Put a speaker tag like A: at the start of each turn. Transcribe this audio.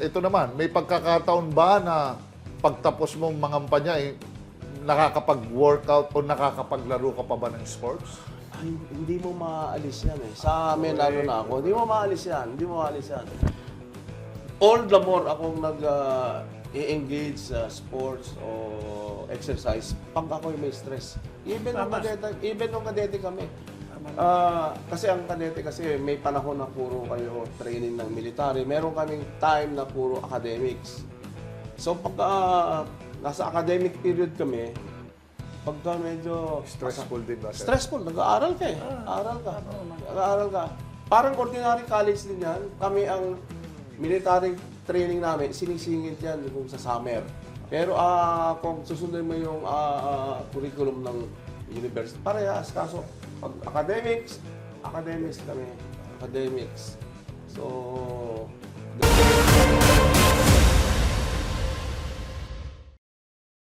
A: ito naman, may pagkakataon ba na pagtapos mong mangampanya, nakakapag-workout o nakakapaglaro ka pa ba ng sports?
B: Ay, hindi mo maalis yan eh. Sa amin, lalo na ako, hindi mo maalis yan. Hindi mo maalis yan. All the more akong nag-engage sa sports o exercise pag ako may stress. Even nung kadete kami. Kasi ang kadete kasi may panahon na puro kayo training ng military. Meron kaming time na puro academics. So pagka nasa academic period kami, pagka medyo
A: Stressful din ba? Sir?
B: stressful, nag-aaral ka eh. Nag-aaral ka. Parang ordinary college din yan. Kami ang military training namin, sinisingit yan kung sa summer. Pero kung susundin mo yung curriculum ng university, parehas. Kaso, pag academics kami. Academics. So,